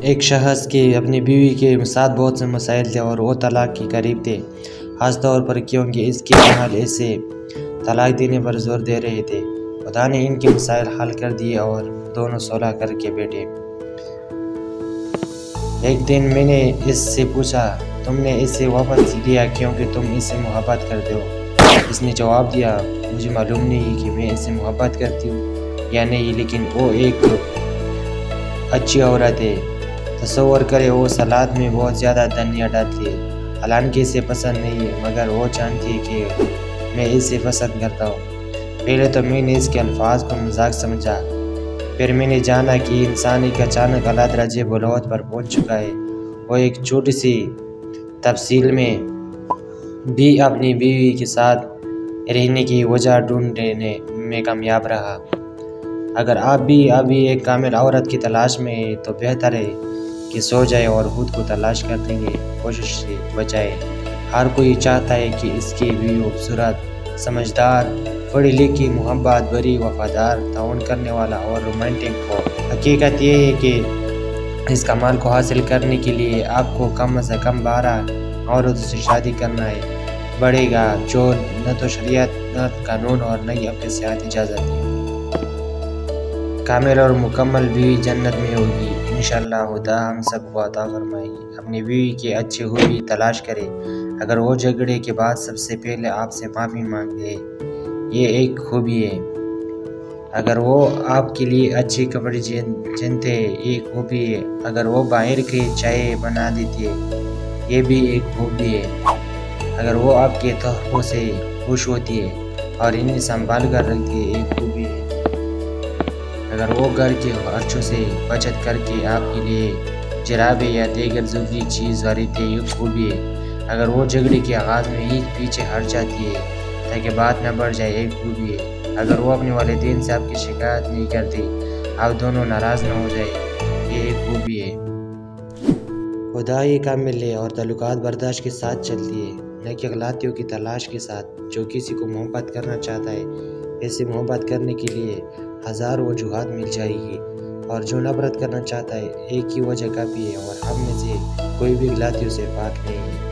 ایک شخص کے اپنی بیوی کے ساتھ بہت سے مسائل تھے اور وہ طلاق کے قریب تھے، خاص طور پر کیونکہ اس کے اہل اسے طلاق دینے پر زور دے رہے تھے۔ خدا نے ان کے مسائل حل کر دیے اور دونوں صلح کر کے بیٹھے۔ ایک دن میں نے اس سے پوچھا، تم نے اسے واپس لیا کیونکہ تم اس سے محبت کرتے ہو؟ اس نے جواب دیا، مجھے معلوم نہیں کہ میں اس سے محبت کرتی ہوں یا نہیں، لیکن وہ ایک اچھی عورت ہے۔ تصور کرے وہ سلاد میں بہت زیادہ دھنیا ڈالتی ہے، حالانکہ اسے پسند نہیں ہے، مگر وہ جانتی ہے کہ میں اسے پسند کرتا ہوں۔ پہلے تو میں نے اس کے الفاظ کو مذاق سمجھا، پھر میں نے جانا کہ انسان ایک اچانک اعلیٰ درجے بلوغت پر پہنچ چکا ہے۔ وہ ایک چھوٹی سی تفصیل میں بھی اپنی بیوی کے ساتھ رہنے کی وجہ ڈھونڈنے میں کامیاب رہا۔ اگر آپ بھی ابھی ایک کامل عورت کی تلاش میں ہیں تو بہتر ہے کہ سو جائے اور خود کو تلاش کرنے کی کوشش سے بچائے۔ ہر کوئی چاہتا ہے کہ اس کی بیوی خوبصورت، سمجھدار، پڑھی لکھی، محبت بری، وفادار، تعاون کرنے والا اور رومانٹک ہو۔ حقیقت یہ ہے کہ اس کمال کو حاصل کرنے کے لیے آپ کو کم از کم 12 عورتوں سے شادی کرنا ہے پڑے گا، جو نہ تو شریعت، نہ قانون اور نہ ہی آپ کے صحت اجازت ہے۔ کامل اور مکمل بیوی جنت میں ہوگی انشاءاللہ۔ خدا ہم سب کو عطا فرمائے۔ اپنی بیوی کی اچھی خوبی تلاش کرے۔ اگر وہ جھگڑے کے بعد سب سے پہلے آپ سے معافی مانگے، یہ ایک خوبی ہے۔ اگر وہ آپ کے لیے اچھے کپڑے چنتے ہیں، یہ ایک خوبی ہے۔ اگر وہ باہر کی چائے بنا دیتی ہے، یہ بھی ایک خوبی ہے۔ اگر وہ آپ کے تحفوں سے خوش ہوتی ہے اور انہیں سنبھال کر رکھتی ہے، ایک خوبی ہے۔ اگر وہ گھر کے خرچوں سے بچت کر کے آپ کے لیے جرابیں یا دیگر ضروری چیز خریدتی ہے، ایک خوبی ہے۔ اگر وہ جھگڑے کے آغاز میں ہی پیچھے ہٹ جاتی ہے تاکہ بات نہ بڑھ جائے، ایک خوبی ہے۔ اگر وہ اپنے والدین سے آپ کی شکایت نہیں کرتی، آپ دونوں ناراض نہ ہو جائے، یہ ایک خوبی ہے۔ خدا یہ کامل ہے اور تعلقات برداشت کے ساتھ چلتی ہے، نہ کہ غلطیوں کی تلاش کے ساتھ۔ جو کسی کو محبت کرنا چاہتا ہے، ایسے محبت کرنے کے لیے ہزار وجوہات مل جائے گی، اور جو نفرت کرنا چاہتا ہے، ایک ہی وجہ کافی ہے، اور ہم میں سے کوئی بھی غلطیوں سے پاک نہیں ہے۔